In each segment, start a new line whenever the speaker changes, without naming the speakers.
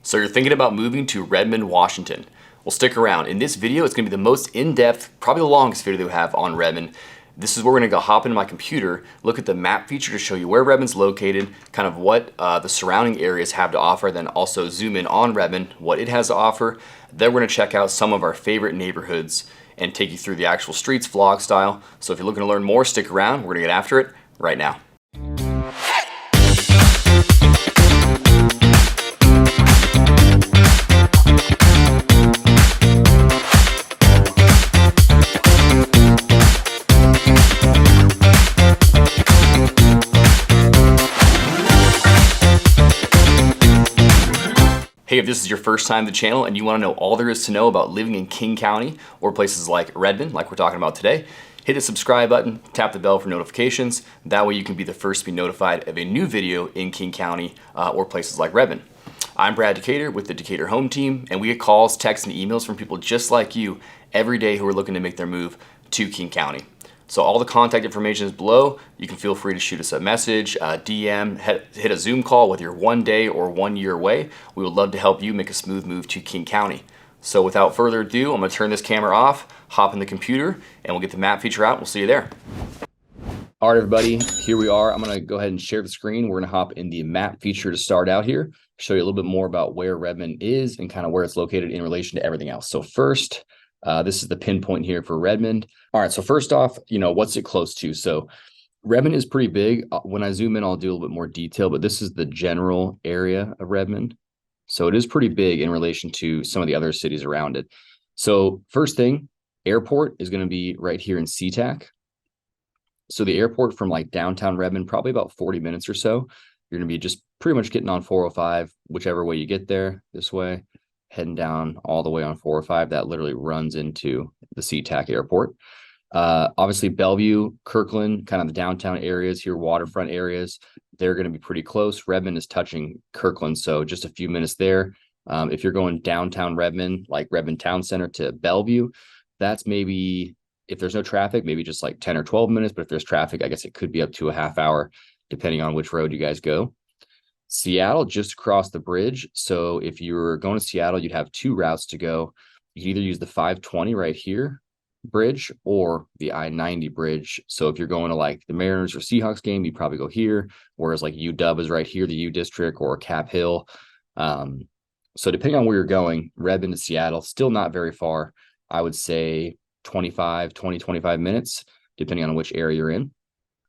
So you're thinking about moving to Redmond, Washington. Well, stick around. In this video, it's going to be the most in-depth, probably the longest video that we have on Redmond. This is where we're going to go hop into my computer, look at the map feature to show you where Redmond's located, kind of what the surrounding areas have to offer, then also zoom in on Redmond, what it has to offer. Then we're going to check out some of our favorite neighborhoods and take you through the actual streets vlog style. So if you're looking to learn more, stick around. We're going to get after it right now. Hey, if this is your first time to the channel and you want to know all there is to know about living in King County or places like Redmond, like we're talking about today, hit the subscribe button, tap the bell for notifications. That way you can be the first to be notified of a new video in King County or places like Redmond. I'm Brad Decatur with the Decatur Home Team, and we get calls, texts, and emails from people just like you every day who are looking to make their move to King County. So all the contact information is below. You can feel free to shoot us a message, DM, hit a Zoom call, whether you're 1 day or 1 year away. We would love to help you make a smooth move to King County. So without further ado, I'm gonna turn this camera off, hop in the computer, and we'll get the map feature out. We'll see you there. All right, everybody, here we are. I'm gonna go ahead and share the screen. We're gonna hop in the map feature to start out here, show you a little bit more about where Redmond is and kind of where it's located in relation to everything else. So first, this is the pinpoint here for Redmond. All right, so first off, what's it close to? So Redmond is pretty big. When I zoom in, I'll do a little bit more detail, but this is the general area of Redmond. So it is pretty big in relation to some of the other cities around it. So first thing, airport is going to be right here in SeaTac. So the airport from like downtown Redmond, probably about 40 minutes or so. You're going to be just pretty much getting on 405, whichever way you get there, this way, heading down all the way on 405. That literally runs into the SeaTac airport. Obviously Bellevue, Kirkland, kind of the downtown areas here, waterfront areas, they're going to be pretty close. Redmond is touching Kirkland, so just a few minutes there. If you're going downtown Redmond, like Redmond Town Center to Bellevue, that's maybe, if there's no traffic, maybe just like 10 or 12 minutes. But if there's traffic, I guess it could be up to a half hour, depending on which road you guys go. Seattle, just across the bridge. So if you were going to Seattle, you'd have two routes to go. You can either use the 520 right here bridge or the I-90 bridge. So if you're going to like the Mariners or Seahawks game, you'd probably go here, whereas like UW is right here, the U District or Cap Hill. So depending on where you're going, Redmond to Seattle, still not very far. I would say 25 minutes, depending on which area you're in.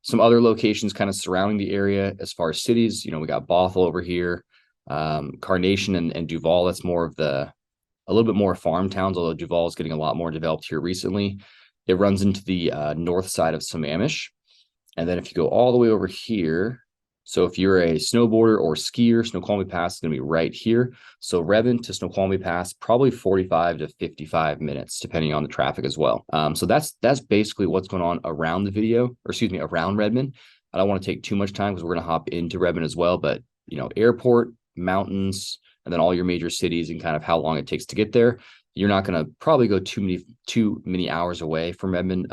Some other locations kind of surrounding the area as far as cities, we got Bothell over here, Carnation and Duval. That's more of a little bit more farm towns, although Duval is getting a lot more developed here recently. It runs into the north side of Sammamish. And then if you go all the way over here, so if you're a snowboarder or skier, Snoqualmie Pass is going to be right here. So Redmond to Snoqualmie Pass, probably 45 to 55 minutes, depending on the traffic as well. So that's basically what's going on around the video, or excuse me, around Redmond. I don't want to take too much time because we're going to hop into Redmond as well. But, airport, mountains, and then all your major cities and kind of how long it takes to get there. You're not going to probably go too many hours away from Redmond.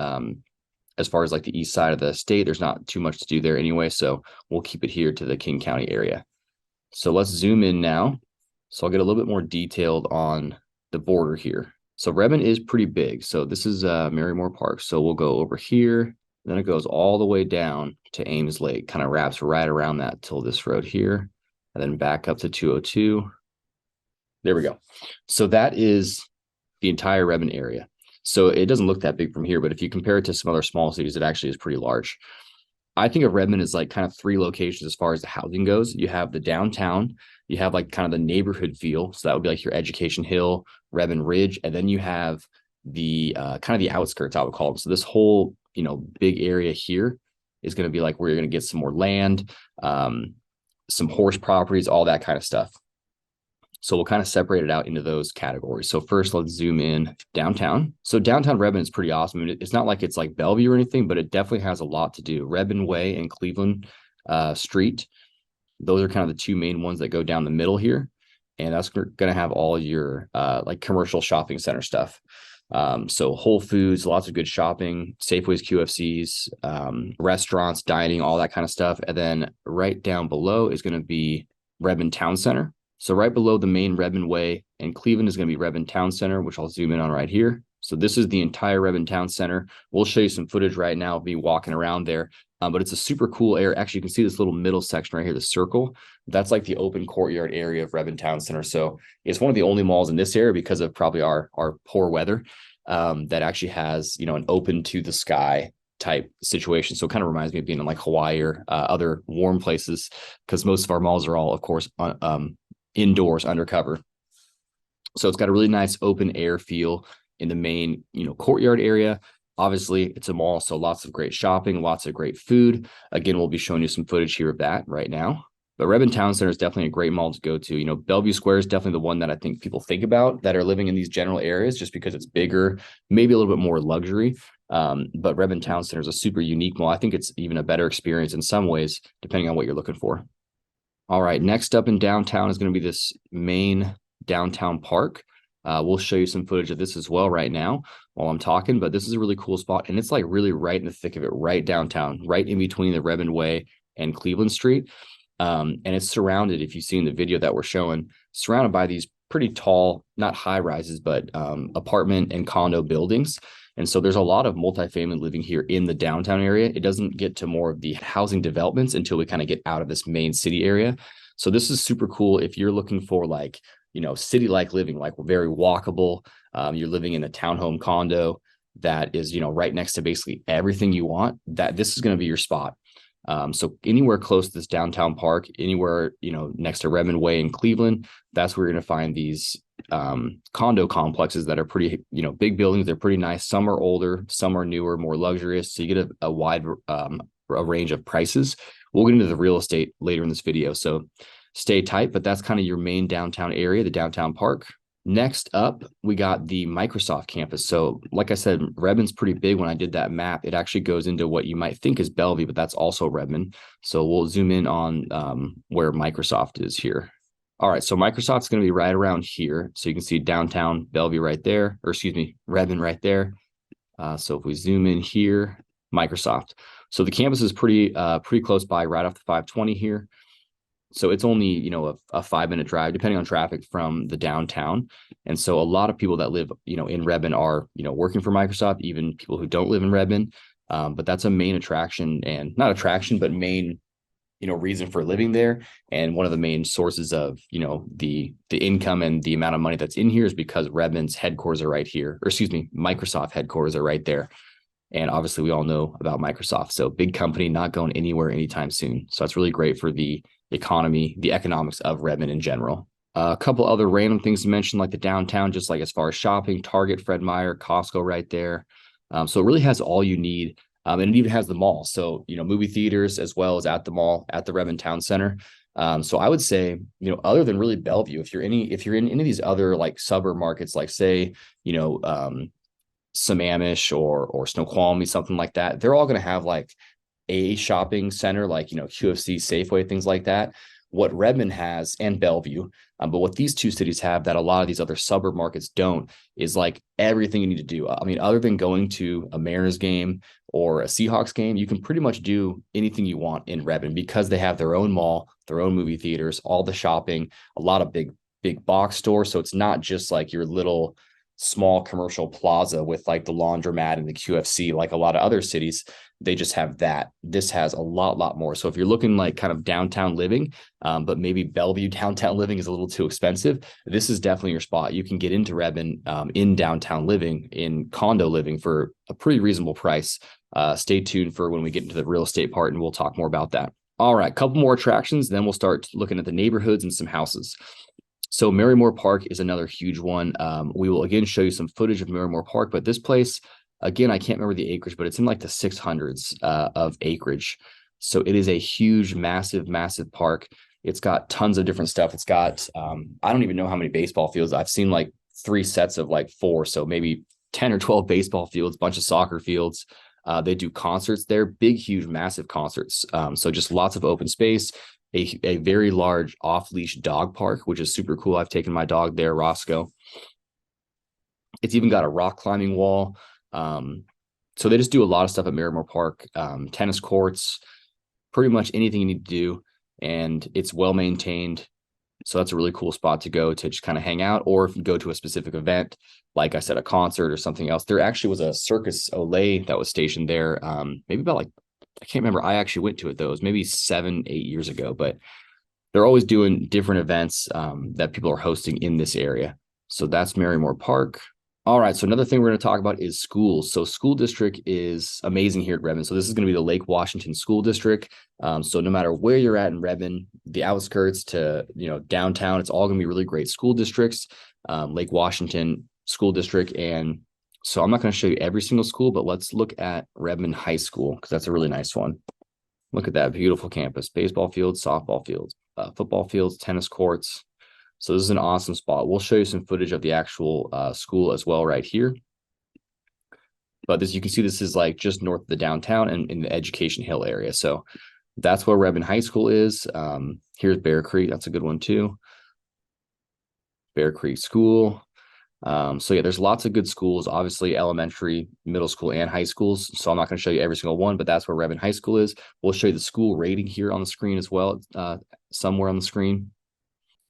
As far as like the east side of the state, there's not too much to do there anyway. So we'll keep it here to the King County area. So let's zoom in now. So I'll get a little bit more detailed on the border here. So Redmond is pretty big. So this is Marymoor Park. So we'll go over here. Then it goes all the way down to Ames Lake, kind of wraps right around that till this road here, and then back up to 202. There we go. So that is the entire Redmond area. So it doesn't look that big from here, but if you compare it to some other small cities, it actually is pretty large. I think of Redmond as like kind of three locations as far as the housing goes. You have the downtown, you have like kind of the neighborhood feel. So that would be like your Education Hill, Redmond Ridge, and then you have the kind of the outskirts, I would call them. So this whole, big area here is going to be like where you're going to get some more land, some horse properties, all that kind of stuff. So we'll kind of separate it out into those categories. So first, let's zoom in downtown. So downtown Redmond is pretty awesome. I mean, it's not like it's like Bellevue or anything, but it definitely has a lot to do. Redmond Way and Cleveland Street, those are kind of the two main ones that go down the middle here. And that's going to have all your like commercial shopping center stuff. So Whole Foods, lots of good shopping, Safeways, QFCs, restaurants, dining, all that kind of stuff. And then right down below is going to be Redmond Town Center. So right below the main Redmond Way and Cleveland is going to be Redmond Town Center, which I'll zoom in on right here. So this is the entire Redmond Town Center. We'll show you some footage right now of me walking around there. But it's a super cool area. Actually, you can see this little middle section right here, the circle. That's like the open courtyard area of Redmond Town Center. So it's one of the only malls in this area because of probably our poor weather that actually has, an open to the sky type situation. So it kind of reminds me of being in like Hawaii or other warm places, because most of our malls are all, of course, indoors undercover. So it's got a really nice open air feel in the main, courtyard area. Obviously, it's a mall, so lots of great shopping, lots of great food. Again, we'll be showing you some footage here of that right now. But Redmond Town Center is definitely a great mall to go to. Bellevue Square is definitely the one that I think people think about that are living in these general areas, just because it's bigger, maybe a little bit more luxury. But Redmond Town Center is a super unique mall. I think it's even a better experience in some ways, depending on what you're looking for. All right, next up in downtown is going to be this main downtown park. We'll show you some footage of this as well right now while I'm talking, but this is a really cool spot, and it's like really right in the thick of it, right downtown, right in between the Redmond Way and Cleveland Street. And it's surrounded, if you see in the video that we're showing, surrounded by these pretty tall, not high rises, but apartment and condo buildings. And so there's a lot of multifamily living here in the downtown area. It doesn't get to more of the housing developments until we kind of get out of this main city area. So this is super cool if you're looking for like, city-like living, like very walkable. You're living in a townhome condo that is, right next to basically everything you want, that this is going to be your spot. So anywhere close to this downtown park, anywhere, next to Redmond Way in Cleveland, that's where you're going to find these condo complexes that are pretty, big buildings. They're pretty nice. Some are older, some are newer, more luxurious. So you get a wide a range of prices. We'll get into the real estate later in this video, so stay tight. But that's kind of your main downtown area, the downtown park. Next up, we got the Microsoft campus. So like I said, Redmond's pretty big. When I did that map, it actually goes into what you might think is Bellevue, but that's also Redmond. So we'll zoom in on where Microsoft is here. All right, so Microsoft's going to be right around here. So you can see downtown Bellevue right there, or excuse me, Redmond right there. So if we zoom in here, Microsoft. So the campus is pretty close by, right off the 520 here. So it's only, a 5-minute drive, depending on traffic, from the downtown. And so a lot of people that live, in Redmond are, working for Microsoft, even people who don't live in Redmond. But that's a main attraction, and not attraction, but main, reason for living there. And one of the main sources of, the income and the amount of money that's in here is because Redmond's headquarters are right here, or excuse me, Microsoft headquarters are right there. And obviously we all know about Microsoft. So big company, not going anywhere anytime soon. So that's really great for the economy, the economics of Redmond in general. A couple other random things to mention, like the downtown, just like as far as shopping, Target, Fred Meyer, Costco right there. So it really has all you need. And it even has the mall. So, movie theaters as well as at the mall, at the Redmond Town Center. So I would say, other than really Bellevue, if you're in any of these other like suburb markets, like say, Sammamish or Snoqualmie, something like that, they're all going to have like a shopping center, like, QFC, Safeway, things like that. What Redmond has, and Bellevue, but what these two cities have that a lot of these other suburb markets don't, is like everything you need to do. I mean, other than going to a Mariners game or a Seahawks game, you can pretty much do anything you want in Redmond because they have their own mall, their own movie theaters, all the shopping, a lot of big box stores. So it's not just like your little small commercial plaza with like the laundromat and the QFC, like a lot of other cities. They just have that. This has a lot more. So if you're looking like kind of downtown living, but maybe Bellevue downtown living is a little too expensive, this is definitely your spot. You can get into Redmond in downtown living, in condo living, for a pretty reasonable price. Stay tuned for when we get into the real estate part, and we'll talk more about that. All right, couple more attractions, then we'll start looking at the neighborhoods and some houses. So Marymoor Park is another huge one. We will again show you some footage of Marymoor Park, but this place, again, I can't remember the acreage, but it's in like the 600s of acreage. So it is a huge, massive park. It's got tons of different stuff. It's got, I don't even know how many baseball fields. I've seen like 3 sets of like 4. So maybe 10 or 12 baseball fields, bunch of soccer fields. They do concerts there, big, huge, massive concerts. So just lots of open space. A very large off-leash dog park, which is super cool. I've taken my dog there, Roscoe. It's even got a rock climbing wall. So they just do a lot of stuff at Marymoor Park, tennis courts, pretty much anything you need to do. And it's well maintained. So that's a really cool spot to go to just kind of hang out. Or if you go to a specific event, like I said, a concert or something else. There actually was a Circus Olay that was stationed there, maybe about like, I can't remember. I actually went to it though. It was maybe 7, 8 years ago, but they're always doing different events that people are hosting in this area. So that's Marymoor Park. All right, so another thing we're going to talk about is schools. So school district is amazing here at Redmond. So this is going to be the Lake Washington School District. So no matter where you're at in Redmond, the outskirts to downtown, it's all going to be really great school districts. Lake Washington School District, and so I'm not going to show you every single school, but let's look at Redmond High School because that's a really nice one. Look at that beautiful campus: baseball fields, softball fields, football fields, tennis courts. So this is an awesome spot. We'll show you some footage of the actual school as well right here. But as you can see, this is like just north of the downtown and in the Education Hill area. So that's where Redmond High School is. Here's Bear Creek. That's a good one too. Bear Creek School. So yeah, there's lots of good schools, obviously elementary, middle school, and high schools. So I'm not going to show you every single one, but that's where Redmond High School is. We'll show you the school rating here on the screen as well, somewhere on the screen.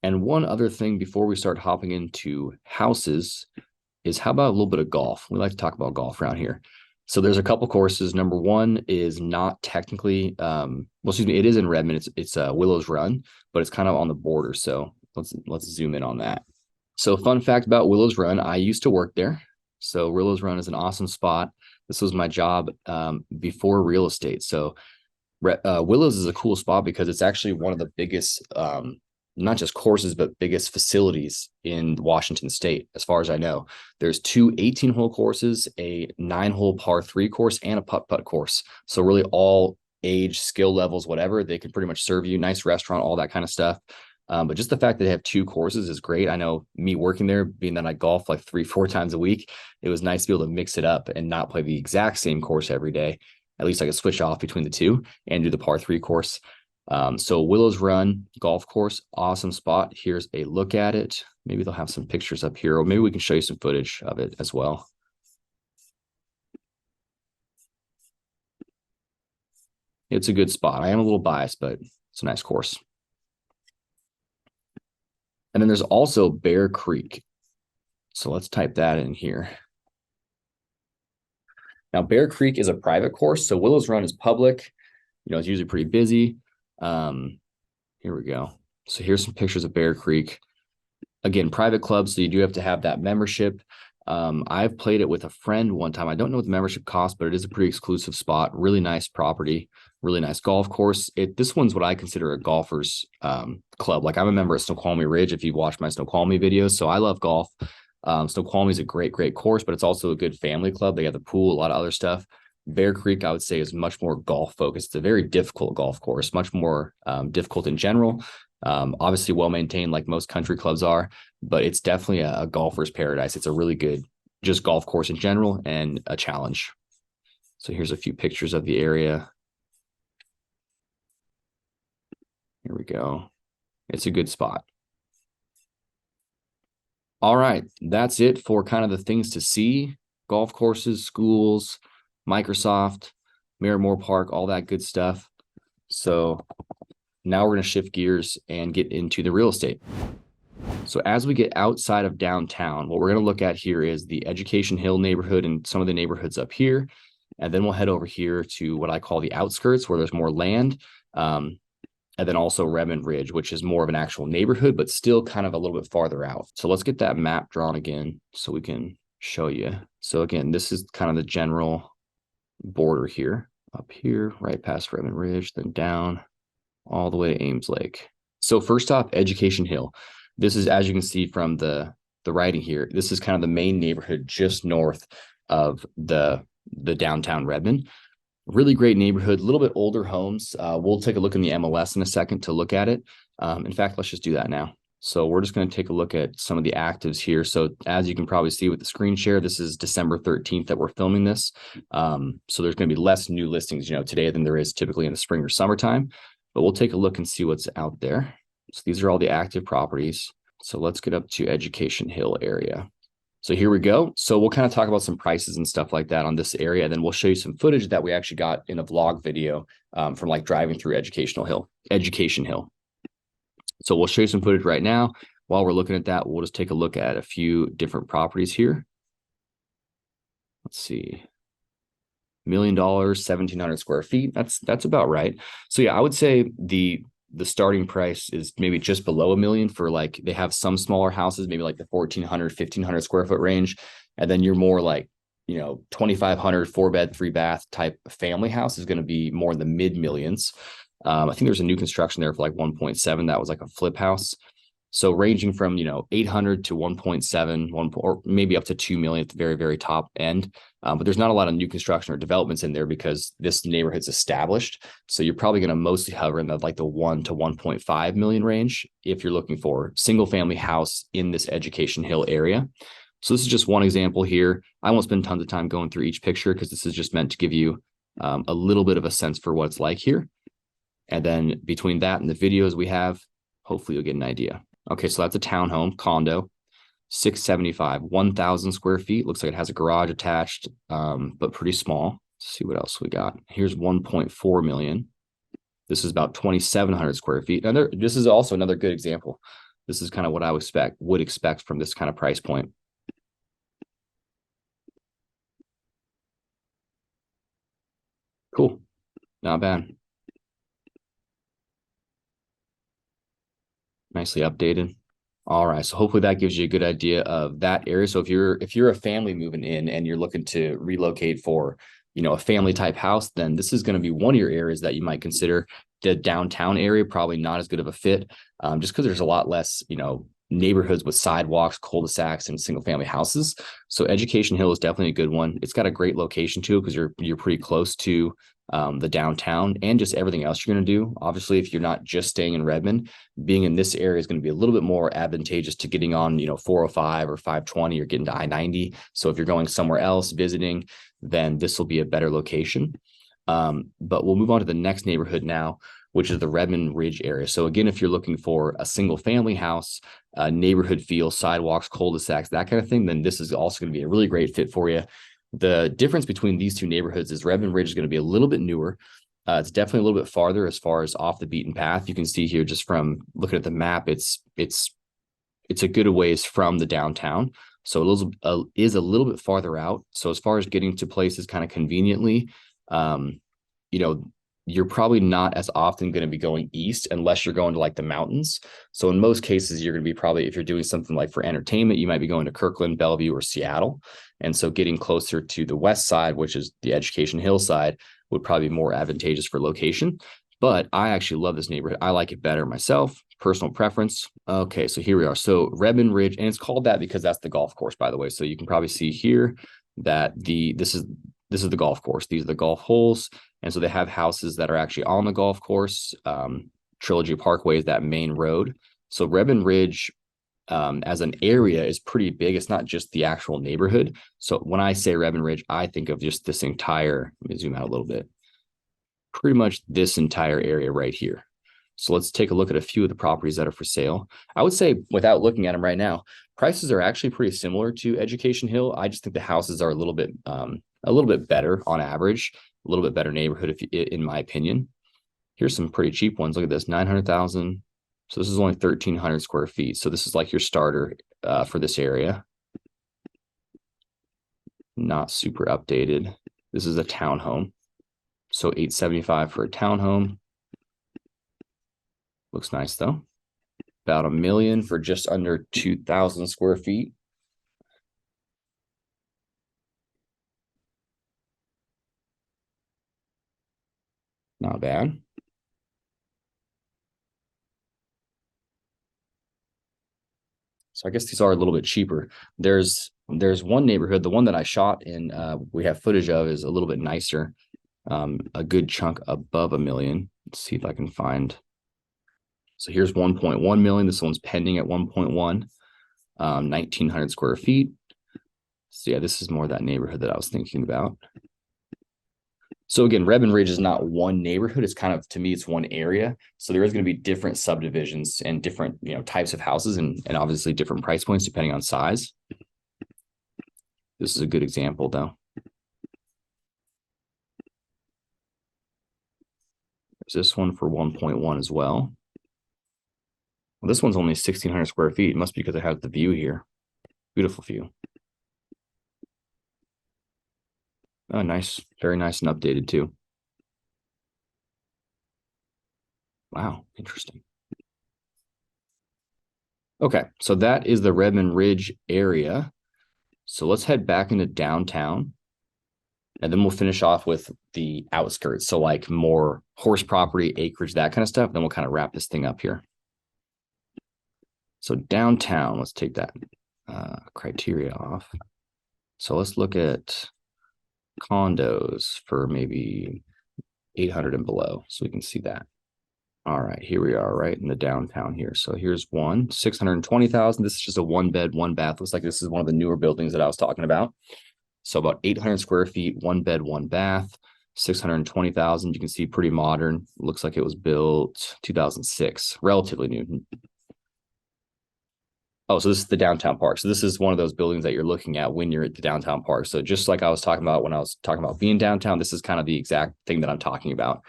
And one other thing before we start hopping into houses is how about a little bit of golf? We like to talk about golf around here. So there's a couple courses. Number one is not technically, it is in Redmond. It's Willows Run, but it's kind of on the border. So let's zoom in on that. So fun fact about Willows Run, I used to work there. So Willows Run is an awesome spot. This was my job before real estate. So Willows is a cool spot because it's actually one of the biggest not just courses, but biggest facilities in Washington state. As far as I know, there's 2 18-hole courses, a 9-hole par 3 course, and a putt-putt course. So really all age, skill levels, whatever, they can pretty much serve you. Nice restaurant, all that kind of stuff. But just the fact that they have 2 courses is great. I know me working there, being that I golf like 3-4 times a week, it was nice to be able to mix it up and not play the exact same course every day. At least I could switch off between the 2 and do the par 3 course. So Willows Run golf course, awesome spot. Here's a look at it. Maybe they'll have some pictures up here, or maybe we can show you some footage of it as well. It's a good spot. I am a little biased, but it's a nice course. And then there's also Bear Creek. So let's type that in here. Now, Bear Creek is a private course. So Willows Run is public. It's usually pretty busy. Here we go. So here's some pictures of Bear Creek. Again, private club, so you do have to have that membership. I've played it with a friend one time. I don't know what the membership costs, but it is a pretty exclusive spot. Really nice property, really nice golf course. This one's what I consider a golfer's club. Like I'm a member at Snoqualmie Ridge if you've watched my Snoqualmie videos. So I love golf. Snoqualmie is a great course, but it's also a good family club. They have the pool, a lot of other stuff. Bear Creek, I would say, is much more golf focused. It's a very difficult golf course, much more difficult in general. Obviously well maintained like most country clubs are, but it's definitely a golfer's paradise. It's a really good just golf course in general and a challenge. So here's a few pictures of the area. Here we go. It's a good spot. All right, that's it for kind of the things to see: golf courses, schools, Microsoft, Marymoor Park, all that good stuff. So now we're going to shift gears and get into the real estate. So as we get outside of downtown, what we're going to look at here is the Education Hill neighborhood and some of the neighborhoods up here. And then we'll head over here to what I call the outskirts, where there's more land. And then also Redmond Ridge, which is more of an actual neighborhood, but still kind of a little bit farther out. So let's get that map drawn again so we can show you. So again, this is kind of the general border here, up here, right past Redmond Ridge, then down all the way to Ames Lake. So first off, Education Hill. This is, as you can see from the writing here, this is kind of the main neighborhood just north of the downtown Redmond. Really great neighborhood, a little bit older homes. We'll take a look in the MLS in a second to look at it. In fact, let's just do that now. So we're just going to take a look at some of the actives here. So as you can probably see with the screen share, this is December 13th that we're filming this. So there's going to be less new listings, today than there is typically in the spring or summertime. But we'll take a look and see what's out there. So these are all the active properties. So let's get up to Education Hill area. So here we go. So we'll kind of talk about some prices and stuff like that on this area. And then we'll show you some footage that we actually got in a vlog video from like driving through Education Hill. So we'll show you some footage right now. While we're looking at that, we'll just take a look at a few different properties here. Let's see. $1 million, 1,700 square feet. That's about right. So yeah, I would say the starting price is maybe just below $1 million for, like, they have some smaller houses, maybe like the 1,400, 1,500 square foot range. And then you're more like, 2,500, 4-bed, 3-bath type family house is going to be more in the mid millions. I think there's a new construction there for like 1.7. That was like a flip house. So ranging from 800 to 1.7, or maybe up to 2 million at the very, very top end. But there's not a lot of new construction or developments in there because this neighborhood's established. So you're probably going to mostly hover in the 1 to 1.5 million range if you're looking for single family house in this Education Hill area. So this is just one example here. I won't spend tons of time going through each picture because this is just meant to give you a little bit of a sense for what it's like here. And then between that and the videos we have, hopefully you'll get an idea. Okay, so that's a townhome condo, 675, 1,000 square feet. Looks like it has a garage attached, but pretty small. Let's see what else we got. Here's 1.4 million. This is about 2,700 square feet. Now, this is also another good example. This is kind of what I would expect from this kind of price point. Cool, not bad. Nicely updated. All right, so hopefully that gives you a good idea of that area. So if you're a family moving in and you're looking to relocate for, a family type house, then this is going to be one of your areas that you might consider. The downtown area, probably not as good of a fit, just because there's a lot less, neighborhoods with sidewalks, cul-de-sacs, and single family houses. So Education Hill is definitely a good one. It's got a great location too, because you're pretty close to the downtown and just everything else you're going to do. Obviously, if you're not just staying in Redmond, being in this area is going to be a little bit more advantageous to getting on, 405 or 520 or getting to I-90. So if you're going somewhere else visiting, then this will be a better location. But we'll move on to the next neighborhood now, which is the Redmond Ridge area. So again, if you're looking for a single family house, neighborhood feel, sidewalks, cul-de-sacs, that kind of thing, then this is also going to be a really great fit for you. The difference between these two neighborhoods is Redmond Ridge is going to be a little bit newer. It's definitely a little bit farther as far as off the beaten path. You can see here just from looking at the map, it's a good ways from the downtown. So it is a little bit farther out. So as far as getting to places kind of conveniently, you're probably not as often going to be going east unless you're going to like the mountains. So in most cases, you're going to be probably, if you're doing something like for entertainment, you might be going to Kirkland, Bellevue, or Seattle. And so getting closer to the west side, which is the Education Hill side, would probably be more advantageous for location. But I actually love this neighborhood. I like it better myself, personal preference. Okay, so here we are. So Redmond Ridge, and it's called that because that's the golf course, by the way. So you can probably see here that this is the golf course. These are the golf holes. And so they have houses that are actually on the golf course. Trilogy Parkway is that main road. So Redmond Ridge as an area is pretty big. It's not just the actual neighborhood. So when I say Redmond Ridge, I think of just this entire, let me zoom out a little bit, pretty much this entire area right here. So let's take a look at a few of the properties that are for sale. I would say, without looking at them right now, prices are actually pretty similar to Education Hill. I just think the houses are a little bit better on average, a little bit better neighborhood, in my opinion. Here's some pretty cheap ones. Look at this, 900,000. So this is only 1,300 square feet. So this is like your starter for this area. Not super updated. This is a townhome. So 875 for a townhome. Looks nice though. About $1 million for just under 2,000 square feet. Not bad. So I guess these are a little bit cheaper. There's one neighborhood, the one that I shot in, we have footage of, is a little bit nicer. A good chunk above $1 million. Let's see if I can find. So here's 1.1 million. This one's pending at 1.1, 1,900 square feet. So yeah, this is more that neighborhood that I was thinking about. So again, Redmond Ridge is not one neighborhood. It's kind of, to me, it's one area. So there is going to be different subdivisions and different, types of houses and obviously different price points depending on size. This is a good example though. There's this one for 1.1 as well. Well, this one's only 1,600 square feet. It must be because it has the view here. Beautiful view. Oh, nice. Very nice and updated too. Wow, interesting. Okay, so that is the Redmond Ridge area. So let's head back into downtown, and then we'll finish off with the outskirts. So like more horse property, acreage, that kind of stuff. Then we'll kind of wrap this thing up here. So downtown, let's take that criteria off. So let's look at condos for maybe 800 and below, so we can see that. All right, here we are, right in the downtown here. So here's one, 620,000. This is just a 1 bed, 1 bath. Looks like this is one of the newer buildings that I was talking about. So about 800 square feet, 1 bed, 1 bath, 620,000. You can see pretty modern. Looks like it was built 2006, relatively new. Oh, so this is the downtown park. So this is one of those buildings that you're looking at when you're at the downtown park. So just like I was talking about when I was talking about being downtown, this is kind of the exact thing that I'm talking about.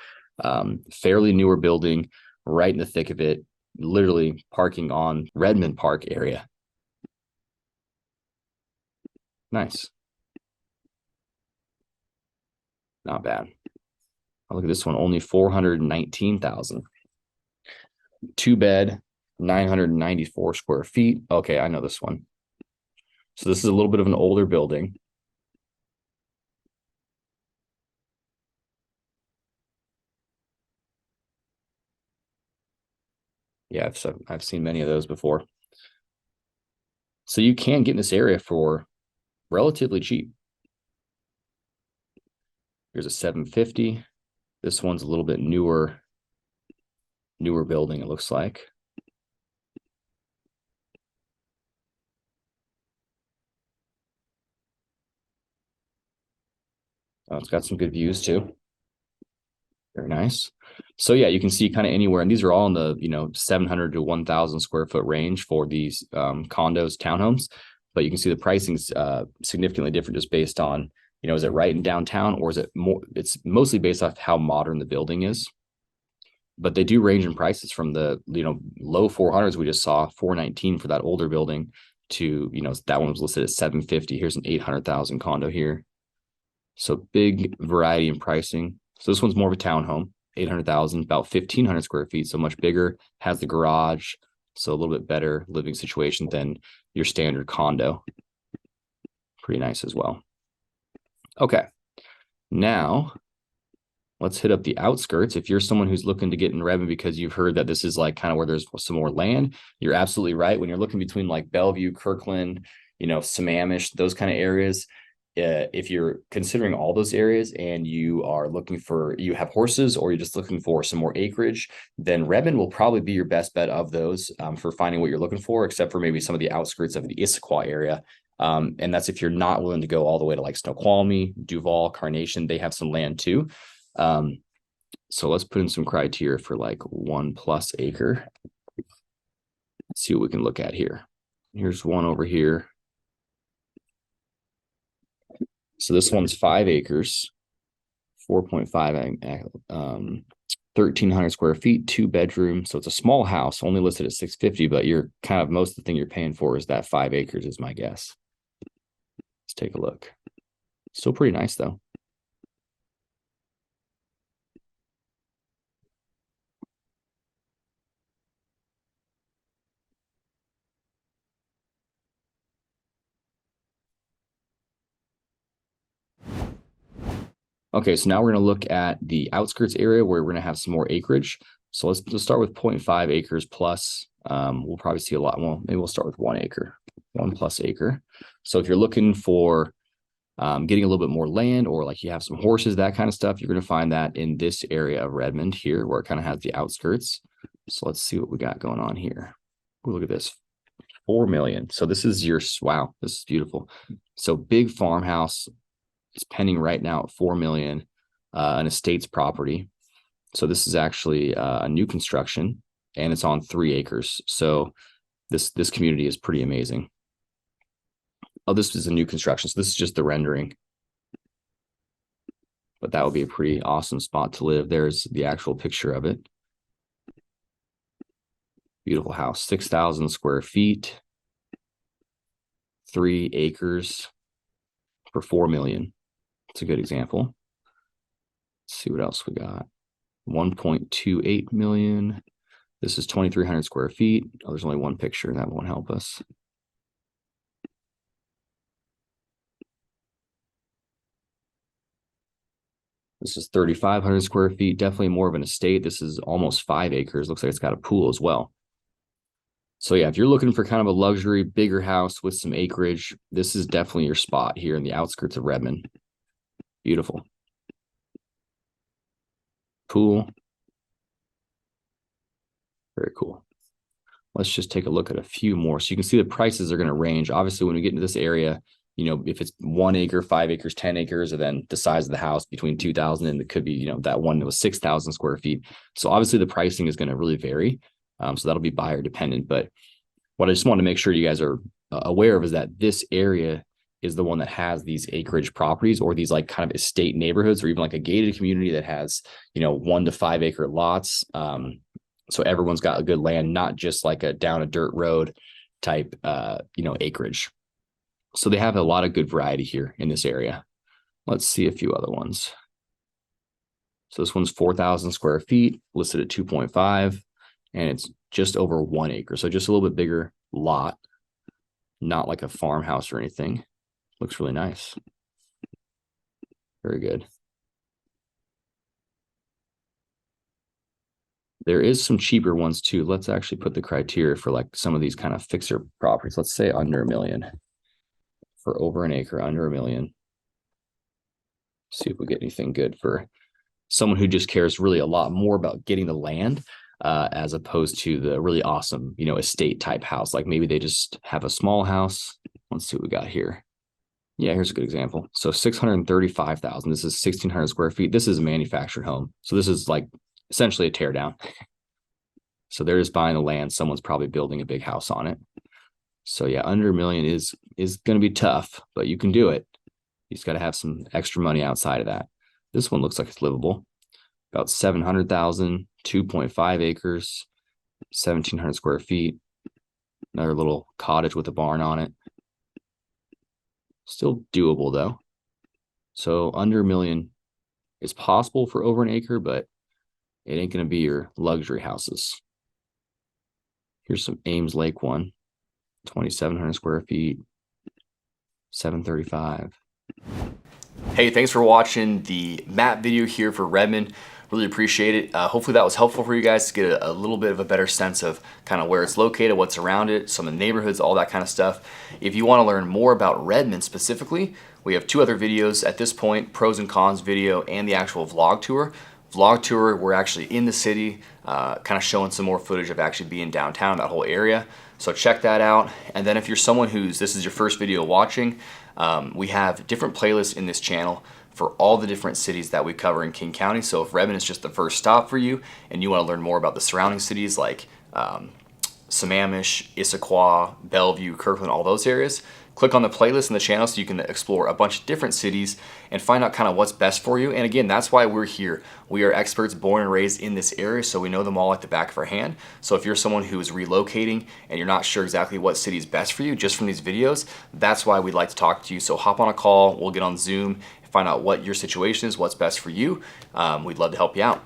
Fairly newer building, right in the thick of it, literally parking on Redmond Park area. Nice. Not bad. Oh, look at this one, only 419,000. 2 bed, 994 square feet. Okay, I know this one. So this is a little bit of an older building. Yeah, I've seen many of those before. So you can get in this area for relatively cheap. Here's a 750. This one's a little bit newer building, it looks like. Oh, it's got some good views too. Very nice. So yeah, you can see kind of anywhere, and these are all in the 700 to 1,000 square foot range for these condos, townhomes. But you can see the pricing's significantly different just based on is it right in downtown, or is it more? It's mostly based off how modern the building is. But they do range in prices from the low 400s we just saw, 419 for that older building, to that one was listed at 750. Here's an 800,000 condo here. So big variety in pricing. So this one's more of a townhome, 800,000, about 1,500 square feet, so much bigger, has the garage, so a little bit better living situation than your standard condo. Pretty nice as well. Okay, now let's hit up the outskirts. If you're someone who's looking to get in Redmond because you've heard that this is like kind of where there's some more land, you're absolutely right. When you're looking between like Bellevue, Kirkland, Sammamish, those kind of areas, if you're considering all those areas and you have horses, or you're just looking for some more acreage, then Redmond will probably be your best bet of those for finding what you're looking for, except for maybe some of the outskirts of the Issaquah area. And that's if you're not willing to go all the way to like Snoqualmie, Duval, Carnation. They have some land too. So let's put in some criteria for like 1+ acre. Let's see what we can look at here. Here's one over here. So this one's 5 acres, 4.5, 1,300 square feet, 2 bedrooms. So it's a small house, only listed at 650, but you're kind of most of the thing you're paying for is that 5 acres is my guess. Let's take a look. Still pretty nice though. Okay, so now we're going to look at the outskirts area where we're going to have some more acreage. So let's start with 0.5 acres plus. We'll probably see a lot. Well, maybe we'll start with 1 acre, 1+ acre. So if you're looking for getting a little bit more land, or like you have some horses, that kind of stuff, you're going to find that in this area of Redmond here, where it kind of has the outskirts. So let's see what we got going on here. Ooh, look at this, 4 million. So this is wow, this is beautiful. So big farmhouse. It's pending right now at 4 million, an estate's property. So this is actually a new construction, and it's on 3 acres. So this community is pretty amazing. Oh, this is a new construction. So this is just the rendering, but that would be a pretty awesome spot to live. There's the actual picture of it. Beautiful house, 6,000 square feet, 3 acres for $4 million. It's a good example. Let's see what else we got. 1.28 million. This is 2,300 square feet. Oh, there's only one picture. That won't help us. This is 3,500 square feet. Definitely more of an estate. This is almost 5 acres. Looks like it's got a pool as well. So yeah, if you're looking for kind of a luxury, bigger house with some acreage, this is definitely your spot here in the outskirts of Redmond. Beautiful. Pool. Very cool. Let's just take a look at a few more. So you can see the prices are going to range. Obviously, when we get into this area, you know, if it's 1 acre, 5 acres, 10 acres, or then the size of the house between 2,000 and it could be, you know, that one that was 6,000 square feet. So obviously the pricing is going to really vary. So that'll be buyer dependent. But what I just want to make sure you guys are aware of is that this area is the one that has these acreage properties or these like kind of estate neighborhoods or even like a gated community that has, you know, 1 to 5 acre lots. So everyone's got a good land, not just like a down a dirt road type, you know, acreage. So they have a lot of good variety here in this area. Let's see a few other ones. So this one's 4,000 square feet, listed at 2.5, and it's just over 1 acre. So just a little bit bigger lot, not like a farmhouse or anything. Looks really nice. Very good. There is some cheaper ones too. Let's actually put the criteria for like some of these kind of fixer properties. Let's say under $1 million. For over an acre, under $1 million. See if we get anything good for someone who just cares really a lot more about getting the land as opposed to the really awesome, you know, estate type house. Like maybe they just have a small house. Let's see what we got here. Yeah, here's a good example. So 635,000. This is 1,600 square feet. This is a manufactured home. So this is like essentially a tear down. So they're just buying the land. Someone's probably building a big house on it. So yeah, under $1 million is going to be tough, but you can do it. You just got to have some extra money outside of that. This one looks like it's livable. About 700,000, 2.5 acres, 1,700 square feet. Another little cottage with a barn on it. Still doable though. So under $1 million is possible for over an acre, but it ain't going to be your luxury houses. Here's some Ames Lake one. 2,700 square feet, 735. Hey, thanks for watching the map video here for Redmond. Really appreciate it. Hopefully that was helpful for you guys to get a little bit of a better sense of kind of where it's located, what's around it, some of the neighborhoods, all that kind of stuff. If you want to learn more about Redmond specifically, we have 2 other videos at this point, pros and cons video and the actual vlog tour. Vlog tour, we're actually in the city, kind of showing some more footage of actually being downtown, that whole area. So check that out. And then if you're someone this is your first video watching, we have different playlists in this channel for all the different cities that we cover in King County. So if Redmond is just the first stop for you and you want to learn more about the surrounding cities like Sammamish, Issaquah, Bellevue, Kirkland, all those areas, click on the playlist in the channel so you can explore a bunch of different cities and find out kind of what's best for you. And again, that's why we're here. We are experts born and raised in this area, so we know them all like the back of our hand. So if you're someone who is relocating and you're not sure exactly what city is best for you just from these videos, that's why we'd like to talk to you. So hop on a call, we'll get on Zoom, find out what your situation is, what's best for you. We'd love to help you out.